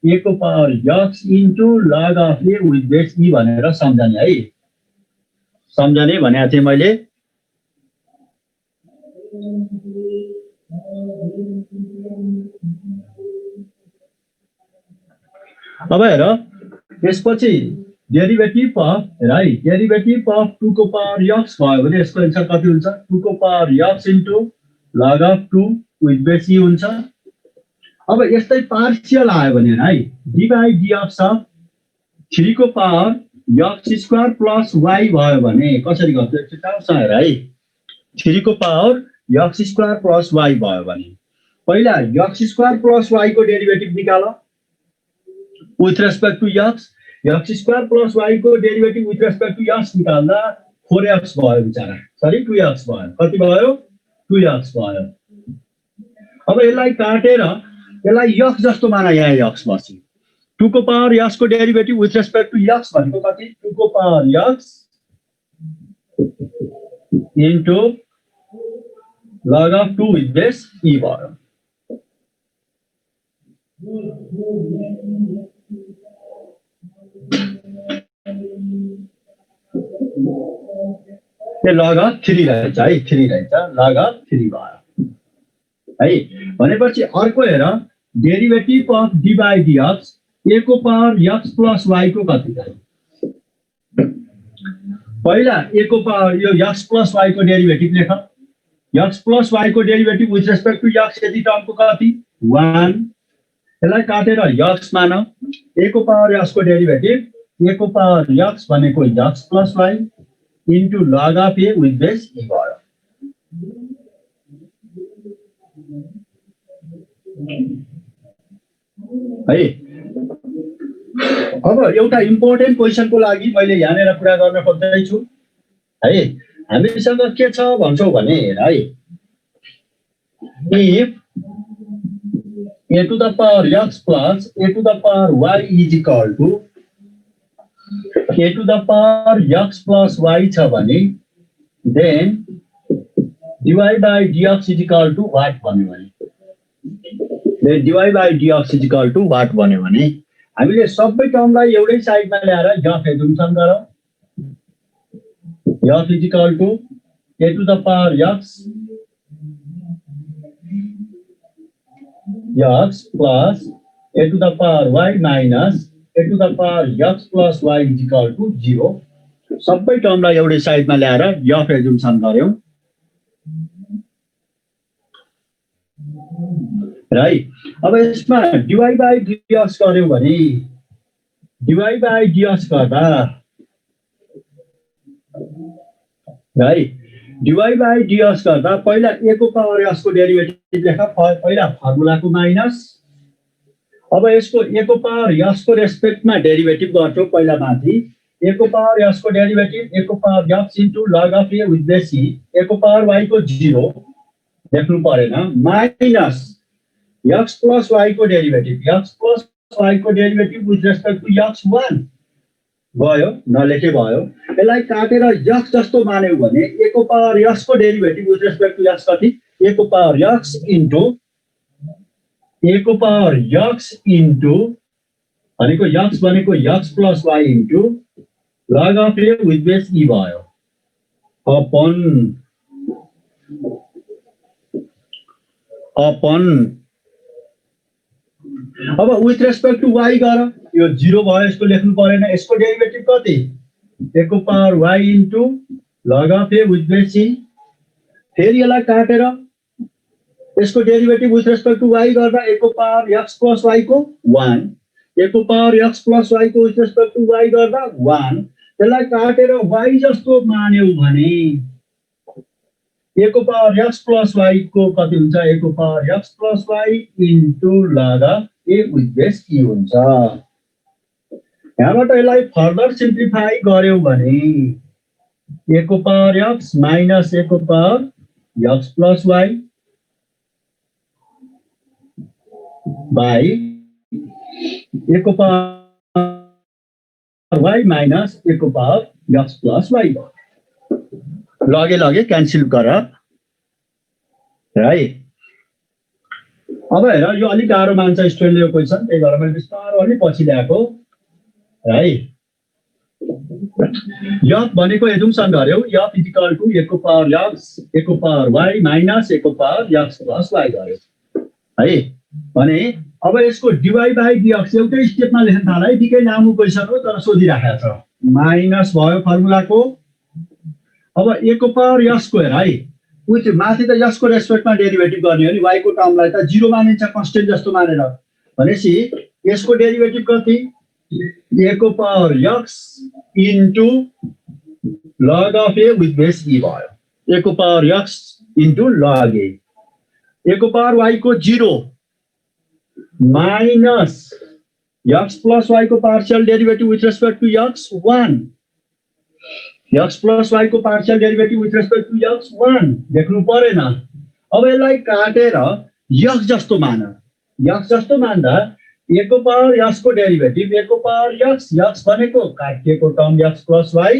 A: a को power x into log of a with base e भनेर सम्झने है सम्झने भनेको थिए मैले अब हेर त्यसपछि derivative of right derivative of 2 को पावर x भयो भने यसको एन्सर कति हुन्छ 2 को power x into log of 2 with base e हुन्छ। अब यस्तै पार्शियल आयो भने है डी बाई dx अफ 3 को power x square plus y भयो भने कसरी गर्छ एकचोटि आउँछ है 3 को power x square plus y भयो भने पहिला x स्क्वायर प्लस y को डेरिभेटिभ निकाल with respect to x square plus y को derivative with respect to x निकाल्दा 4x भयो बिचारा सरी 2x भयो कति भयो 2x भयो। अब यसलाई काटेर यसलाई x जस्तो माना यहाँ x बस्यो 2 को पावर x को derivative with respect to x भनेको कति 2 को power x into log of 2 with base e भयो। ये log of 3 रहेछ है 3 रहेछ log of 3 भयो है। भनेपछि अर्को हेर derivative of d by dx a को पावर x प्लस y को कति छ पहिला a को पावर यो x प्लस y को डेरिभेटिभ लेख x प्लस y को derivative with respect to x यति टर्मको कति 1 यसलाई काटेर x मान a को पावर x को डेरिभेटिभ a को पावर x भनेको x plus y into log of a with base e भयो। है अब एउटा इम्पोर्टेन्ट क्वेशनको लागि मैले यहाँनेर कुरा गर्न खोज्दैछु है हामीसँग के छ भन्छौ भने है if a to the power x plus a to the power y is equal to a to the power x plus y छ भने then dy by dx is equal to what भन्यो भने then dy by dx is equal to what भन्यो भने हामीले सबै टर्मलाई एउटै साइडमा ल्याएर f एजुम्सन गरौँ f is equal to a to the power x plus a to the power y minus a to the power x plus y is equal to 0 सबै टर्मलाई एउटै साइडमा ल्याएर f एजुम्सन गर्यौं राइट। अब यसमा dy by dx गर्यौं भने dy by dx गर्दा राइट dy by dx गर्दा पहिला a को पावर x को डेरिभेटिभ लेख पहिला फर्मुलाको माइनस अब यसको a को पावर x को रेस्पेक्टमा डेरिभेटिभ गर्छौ पहिला माथि a को पावर x को डेरिभेटिभ a को power x into log of a with base e a को पावर y को 0 लेख्नु परेन माइनस x प्लस y को डेरिभेटिभ x प्लस y को derivative with respect to x1 भयो नलेखे भयो यसलाई काटेर x जस्तो मान्यौ भने a को पावर x को derivative with respect to x कति a को पावर x इन्टु a को पावर x इन्टु भनेको x भनेको x plus y into log of a with base e भयो अपन अब विथ रेस्पेक्ट टु y गर यो 0 भयो यसको लेख्नु परेन यसको डेरिभेटिभ कति a को power y into log of a with base e फेरि यसलाई काटेर यसको derivative with respect to y गर्दा a को पावर x प्लस y को 1 a को पावर x प्लस y को विथ रेस्पेक्ट टु y गर्दा 1 त्यसलाई काटेर y जस्तो मान्यौ भने a को पावर x प्लस y को कति हुन्छ a को power x plus y into log of a with base e हुन्छ। यहाँबाट यसलाई फर्दर सिम्प्लिफाई गर्यौ भने a को पावर x माइनस a को power x plus y by a को पावर y माइनस a को पावर x प्लस y लगे लगे क्यान्सल गर राइट। अब हेर यो अलिक गाह्रो मान्छ स्टुडेन्टले यो क्वेसन त्यही भएर मैले बिस्तारो अलि पछि ल्याएको राइट। f भनेको एजुम्सन गर्यौ f is equal to a को पावर x a को पावर y माइनस a को पावर x प्लस y गर्यौ है भने अब यसको dy बाई dx एउटै स्टेपमा लेख्न थाल्दा है, निकै लामो क्वेसन हो तर सोधिराखेको छ। माइनस भयो फर्मुलाको। अब a को पावर s स्क्वायर है, उयो माथि त s को रेस्पेक्टमा डेरिभेटिभ गर्ने हो नि, y को टर्मलाई त 0 मानिन्छ कन्स्टेन्ट जस्तो मानेर। भनेपछि यसको डेरिभेटिभ कति? a को power x into log of a with base e भयो। a को power x into log a। a को पावर y को 0 माइनस x प्लस y को partial derivative with respect to x 1। x plus y को partial derivative with respect to x 1 देख्नु परेन। अब यसलाई काटेर x जस्तो मान। x जस्तो मान्दा a को पावर s को डेरिभेटिभ a को पावर x भनेको काटिएको term x plus y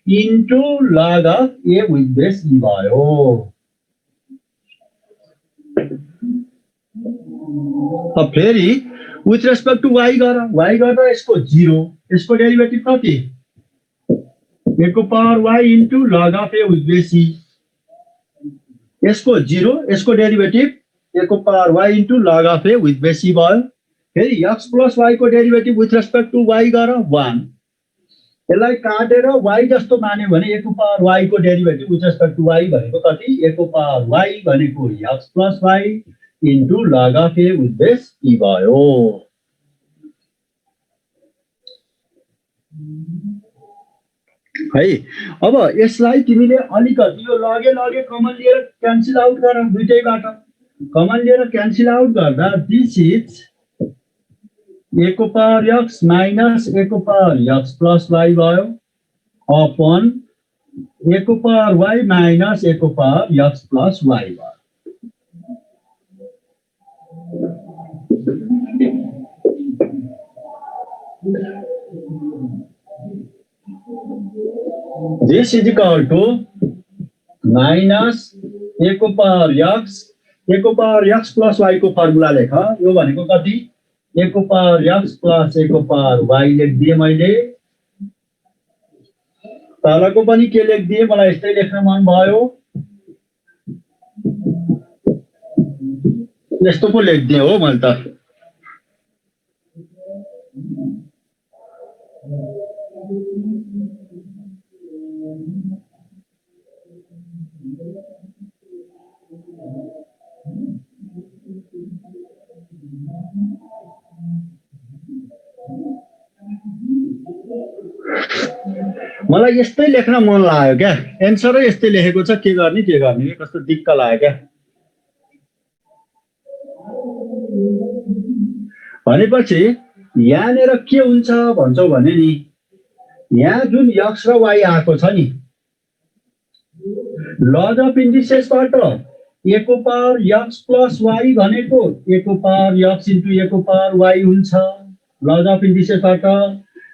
A: into log of a with base e भयो। अब फेरि विथ रेस्पेक्ट टु y गर्दा यसको 0, यसको डेरिभेटिभ कति? a को power y into log of a with base e। यसको 0, यसको डेरिभेटिभ a को power y into log of a with base e भयो। फेरि x प्लस y को derivative with respect to y गर 1। यसलाई काटेर y जस्तो मान्यो भने a को पावर y को derivative with respect to y भनेको कति? a को पावर y भनेको x plus y into log of a with base e भयो। है, अब यसलाई तिमीले अलिकति यो लगे कमन लिएर क्यान्सल आउट गर, दुईटैबाट कमन लिएर क्यान्सल आउट गर्दा दिस इज a को पावर x माइनस a को पावर x प्लस y भयो अपन a को पावर y माइनस a को पावर x प्लस y भयो। This is equal to minus a को पावर x प्लस y को formula लेख। यो भनेको कति? a को पावर x प्लस a को पावर y लेखिदिए मैले। तलको पनि के लेखिदिए? मलाई यस्तै लेख्न मन भयो, यस्तो पो लेखिदिए हो मैले त। मलाई यस्तै लेख्न मन लाग्यो क्या, एन्सरै यस्तै लेखेको छ, के गर्ने कस्तो दिक्क लाग्यो क्या। भनेपछि यहाँनिर के हुन्छ भन्छौ भने नि, यहाँ जुन x र y आएको छ नि, लज अफ इन्डिसेसबाट a को पावर x प्लस y भनेको a को पावर x इन्टु a को पावर y हुन्छ लज अफ इन्डिसेसबाट।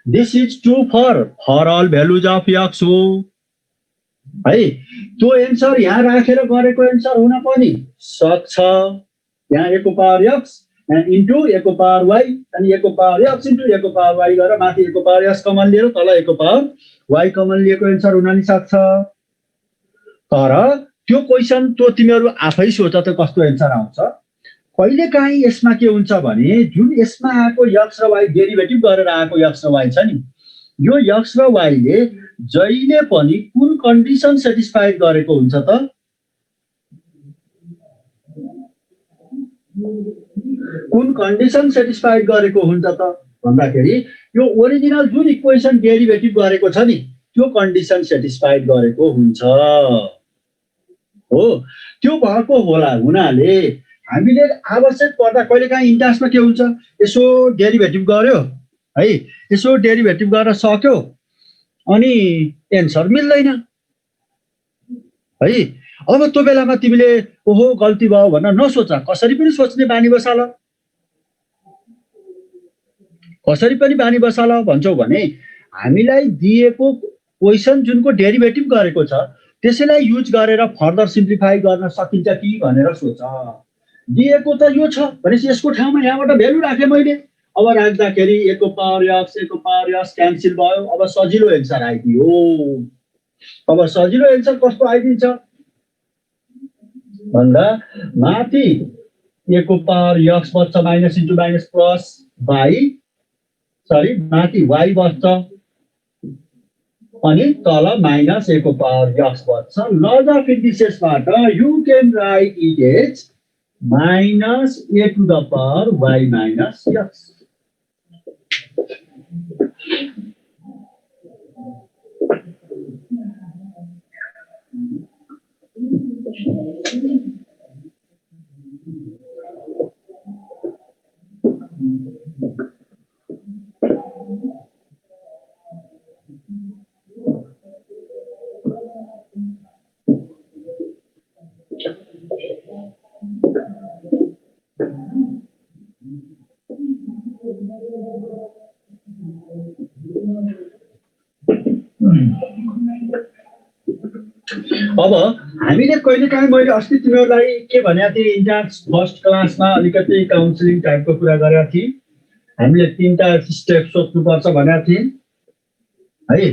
A: This is true for all values of x हो है। त्यो एन्सर यहाँ राखेर गरेको एन्सर हुन पनि सक्छ। यहाँ a को पावर x इन्टु a को पावर y अनि a को पावर x इन्टु a को पावर y गरेर माथि a को पावर s कमन लिएर तल a को पावर y कमन लिएको एन्सर हुन नि सक्छ। तर त्यो क्वेसन त्यो तिमीहरू आफै सोच त कस्तो एन्सर आउँछ। कहिलेकाहीँ यसमा के हुन्छ भने जुन यसमा आएको x र y डेरिभेटिभ गरेर आएको x र y छ नि, यो x र y ले जहिले पनि कुन कन्डिसन सेटिस्फाइड गरेको हुन्छ त? कुन कन्डिसन सेटिस्फाइड गरेको हुन्छ त भन्दाखेरि यो ओरिजिनल जुन इक्वेसन डेरिभेटिभ गरेको छ नि, त्यो कन्डिसन सेटिस्फाइड गरेको हुन्छ हो। त्यो भएको होला हुनाले हामीले आवश्यक पर्दा कहिलेकाहीँ इन्टासमा के हुन्छ, यसो डेरिभेटिभ गर्यो है, यसो डेरिभेटिभ गरेर सक्यो अनि एन्सर मिल्दैन है। अब त्यो बेलामा तिमीले ओहो गल्ती भयो भनेर नसोच, कसरी पनि सोच्ने बानी बसाल, कसरी पनि बानी बसाल भन्छौ भने हामीलाई दिएको क्वेसन जुनको डेरिभेटिभ गरेको छ त्यसैलाई युज गरेर फर्दर सिम्प्लिफाई गर्न सकिन्छ कि भनेर सोच। दिएको त यो छ भनेपछि यसको ठाउँमा यहाँबाट भ्यालु राखेँ मैले। अब राख्दाखेरि a को पावर x क्यान्सल भयो। अब सजिलो एन्सर आइदियो। अब सजिलो एन्सर कस्तो आइदिन्छ भन्दा माथि ए को पावर यक्स बच्छ minus into minus plus y सरी माथि वाई बच्छ अनि तल माइनस ए को पावर यक्स बच्छ लज अफ इन्डिसेसबाट you can write it as minus a to the power y minus x अब हामीले कहिलेकाहीँ मैले अस्ति तिमीहरूलाई के भनेको थिएँ इन्ट्रान्स फर्स्ट क्लासमा अलिकति काउन्सिलिङ टाइपको कुरा गरेका थिएँ हामीले 3टा स्टेप सोध्नुपर्छ भनेको थिएँ है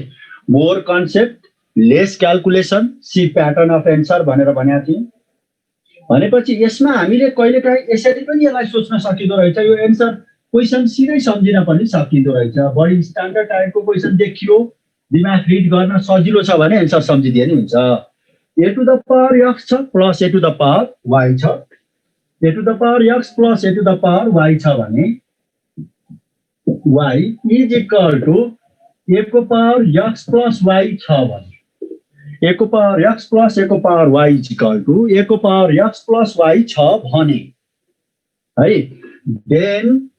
A: more concept less calculation see pattern of answer भनेर भनेको थिएँ भनेपछि यसमा हामीले कहिलेकाहीँ यसरी पनि यसलाई सोच्न सकिँदो रहेछ यो एन्सर क्वेसन सिधै सम्झिन पनि सकिँदो रहेछ बढी स्ट्यान्डर्ड टाइपको क्वेसन देखियो दिमाग रिड गर्न सजिलो छ भने एन्सर सम्झिदिए नि हुन्छ a to the power x छ plus a to the power y छ a to the power x plus a to the power y छ भने y is equal to a को पावर एक्स प्लस वाई छ भने ए को power x plus a को power y is equal to a को power x plus y छ भने है देन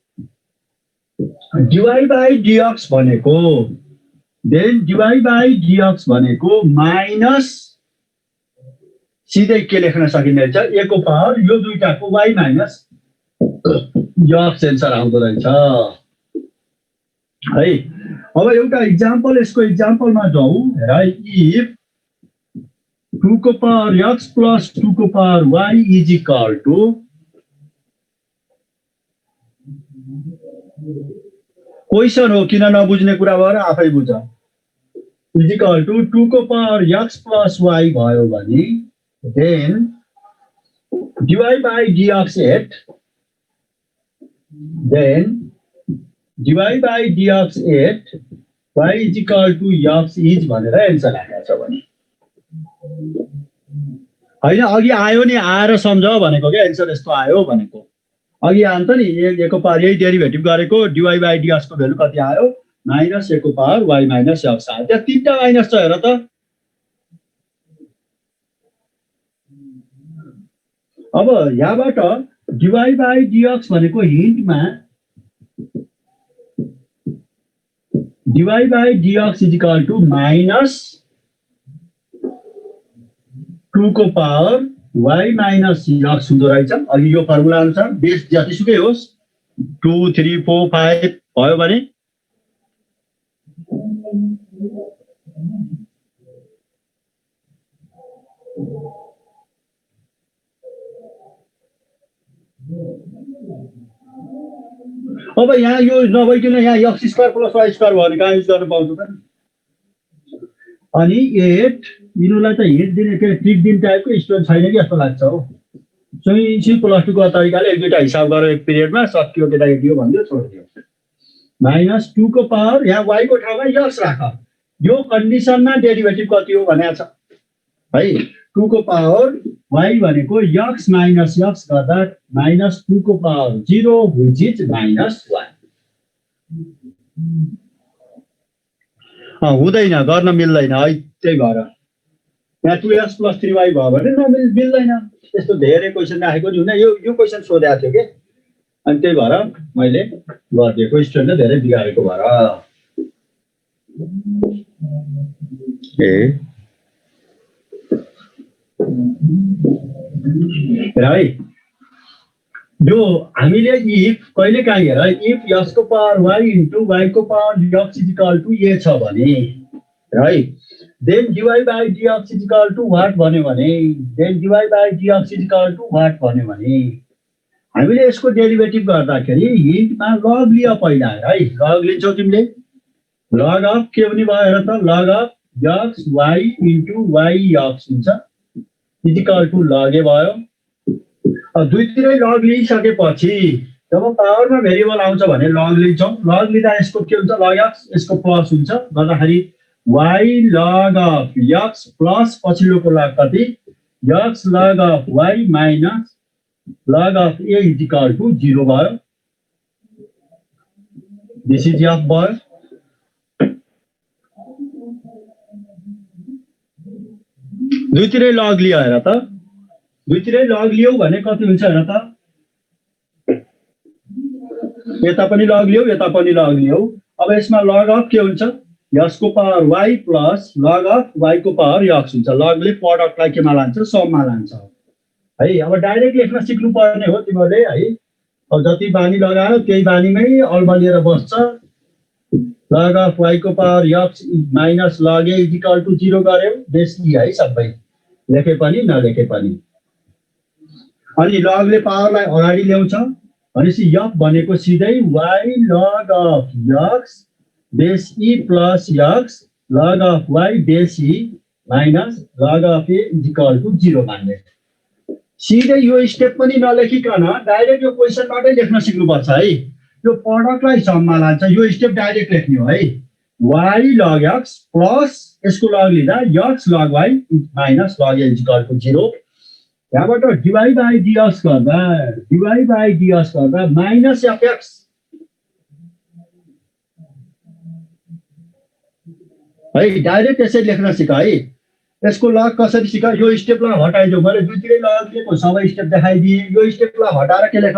A: डिवाई बाई डिएक्स भनेको देन डिवाई बाई डिएक्स भनेको माइनस सिधै के लेख्न सकिन्छ ए को पावर यो दुईटाको वाई माइनस एक्स एन्सर आउँदो रहेछ है अब एउटा इक्जाम्पल यसको इक्जाम्पलमा जाउँ हेर इफ 2 को पावर एक्स प्लस 2 को power y is equal to question हो किन नबुझ्ने कुरा भएर आफै बुझ इज इक्वल टु 2 को पावर एक्स प्लस वाई भयो भने then dy by dx at then dy by dx at y is equal to x is भनेर एन्सर आएको छ भने होइन अघि आयो नि आएर सम्झ भनेको क्या एन्सर यस्तो आयो भनेको अघि आउँछ नि ए को पावर यही डेरिभेटिभ गरेको डिवाई बाई डिएक्सको भेल्यु कति आयो माइनस ए को पावर वाई माइनस एक्स आयो त्यहाँ 3टा माइनस छ हेर त अब यहाँबाट डिवाई बाई डिएक्स भनेको हिन्टमा dy by dx is equal to minus 2 को पावर वाई माइनस एक्स हुँदो रहेछ अघि यो फर्मुला अनुसार बेस जतिसुकै होस् 2 3 4 5 भयो भने अब यहाँ यो नभइकन यहाँ x square plus y square भयो भने कहाँ युज गर्न पाउँछ त अनि 8 यिनीहरूलाई त हिट दिने के ट्रिक दिने टाइपको स्टुडेन्ट छैन कि जस्तो लाग्छ हो चाहिँ प्लस 2 को तरिकाले एक दुईटा हिसाब गरेर एक पिरियडमा सकियो केटा दियो भन्दियो छोडिदियो माइनस 2 को पावर यहाँ वाई को ठाउँमा एक्स राख यो कन्डिसनमा डेरिभेटिभ कति हो भनेको छ है 2 को पावर वाई भनेको एक्स माइनस एक्स गर्दा माइनस 2 को पावर 0 विच इज माइनस 1 हुँदैन गर्न मिल्दैन है त्यही भएर यहाँ 2x प्लस 3y भयो भने मिल्दैन त्यस्तो धेरै क्वेसन राखेको नि हुन यो क्वेसन सोधेको थियो कि अनि त्यही भएर मैले गरिदिएको स्टुडेन्टले धेरै बिगारेको भएर है यो हामीले इफ कहिले काहीँ हेर इफ एक्स को पावर वाई इन्टु वाई को power x is equal to a छ भने है then dy by dx is equal to what भन्यो भने then dy by dx is equal to what भन्यो भने हामीले यसको डेरिभेटिभ गर्दाखेरि हिन्टमा लग लियो पहिला है लग लिन्छौ तिमीले लग अफ के पनि भयो हेर त log of x y into y x हुन्छ is equal to log a भयो दुईतिरै लग लिइसकेपछि जब पावरमा भेरिएबल आउँछ भने लग लिन्छौँ। लग लिँदा यसको के हुन्छ, लग एक्स, यसको प्लस हुन्छ गर्दाखेरि y log of x plus पछिल्लोको लग कति, x log of y minus log of a is equal to 0 भयो। दिस इज एफ भयो। दुईतिरै लग लियो हेर त, दुईतिरै लग लियौ भने कति हुन्छ हेर त, यता पनि लग लियौ यता पनि लग लियौ। अब यसमा लग अफ के हुन्छ, यसको power y plus log of y को पावर एक्स हुन्छ। लगले प्रडक्टलाई केमा लान्छ, सममा लान्छ है। अब डाइरेक्ट लेख्न सिक्नु पर्ने हो तिमीहरूले है। अब जति बानी लगायो त्यही बानीमै अल्मा लिएर बस्छ। लग अफ वाई को power x minus log a is equal to 0 गर्यो, बेस ई है सबै, लेखे पनि नलेखे पनि। अनि लगले पावरलाई अगाडि ल्याउँछ भनेपछि एफ भनेको सिधै y log of x base e plus x log of y base e minus log of a is equal to 0 मान्ने। सिधै यो स्टेप पनि नलेखिकन डाइरेक्ट यो क्वेसनबाटै लेख्न सिक्नुपर्छ है। यो प्रडक्टलाई सममा लान्छ, यो स्टेप डाइरेक्ट लेख्ने हो है। वाई लग एक्स प्लस यसको लग लिँदा x log y minus log a is equal to 0। यहाँबाट डिवाई बाई डिएक्स गर्दा माइनस एफएक्स है, डाइरेक्ट यसरी लेख्न सिक है। यसको लग कसरी सिक, यो स्टेपलाई हटाइदियो। मैले दुईतिरै लग लिएको सबै स्टेप देखाइदिएँ। यो स्टेपलाई हटाएर के लेख,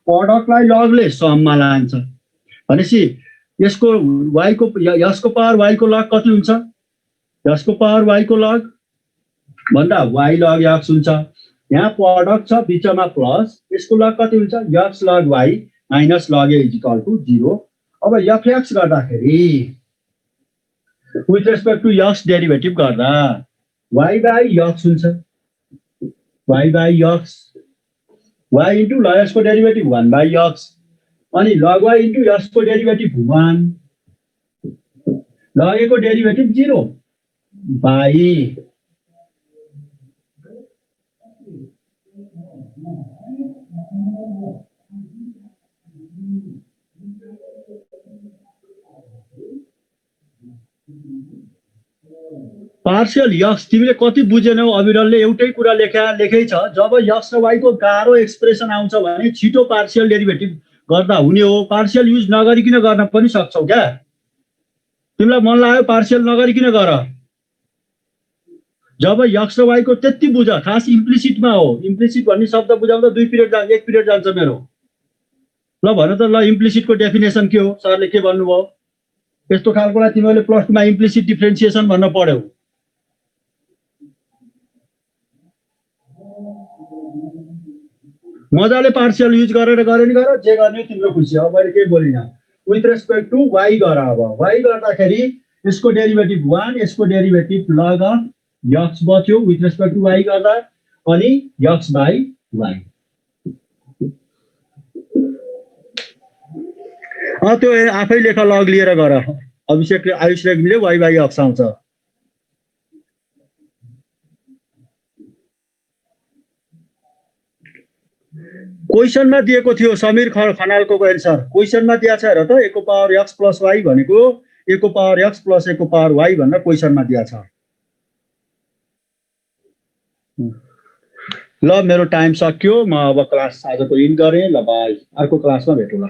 A: प्रडक्टलाई लगले सममा लान्छ भनेपछि यसको वाईको यसको पावर वाईको लग कति हुन्छ, यसको पावर वाईको लग भन्दा वाई लग एक्स हुन्छ। यहाँ प्रडक्ट छ बिचमा प्लस, यसको लग कति हुन्छ, x log y minus log a is equal to 0। अब एफएक्स गर्दाखेरि with respect to x derivative गर्दा वाई बाई एक्स हुन्छ, y by x, y into ल यसको डेरिभेटिभ 1 बाई एक्स, अनि लग वाई इन्टु यसको डेरिभेटिभ 1, लग ए को derivative 0 by partial x. तिमीले कति बुझेनौ अविरलले, एउटै कुरा लेखै छ। जब यक्स र वाई को गाह्रो एक्सप्रेसन आउँछ भने छिटो पार्शियल डेरिभेटिभ गर्दा हुने हो। पार्शियल युज नगरिकन गर्न पनि सक्छौ क्या, तिमीलाई मन लाग्यो पार्शियल नगरिकन गर। जब यक्स र वाई को त्यति बुझ, खास इम्प्लिसिटमा हो। इम्प्लिसिट भन्ने शब्द बुझाउँदा 2 पिरियड जान्छ, 1 पिरियड जान्छ मेरो। ल भन त, ल इम्प्लिसिटको डेफिनेसन के हो, सरले के भन्नुभयो। यस्तो खालकोलाई तिमीले प्लस 2 मा इम्प्लिसिट डिफरेन्सिएसन भन्न पढ्यौ। मजाले पार्शियल युज गरेर गरे नि गर, जे गर्ने तिम्रो खुसी हो। मैले केही बोलिनँ। विथ रेस्पेक्ट टु वाई गर। अब वाई गर्दाखेरि यसको डेरिभेटिभ 1, यसको डेरिभेटिभ लग अफ एक्स बच्यो विथ रेस्पेक्ट टु वाई गर्दा, अनि एक्स बाई वाई। त्यो आफै लेख, लग लिएर गर। अभिषेक आयुष रेग्मीले वाई बाई एक्स आउँछ। क्वेसनमा दिएको थियो समीर खनालको एन्सर, क्वेसनमा दिएको छ हेर त। ए को पावर एक्स प्लस वाई भनेको ए को पावर एक्स प्लस ए को पावर वाई भनेर क्वेसनमा दिएको छ। ल मेरो टाइम सक्यो, म अब क्लास आजको इन गरेँ। ल बाई, अर्को क्लासमा भेटौँला।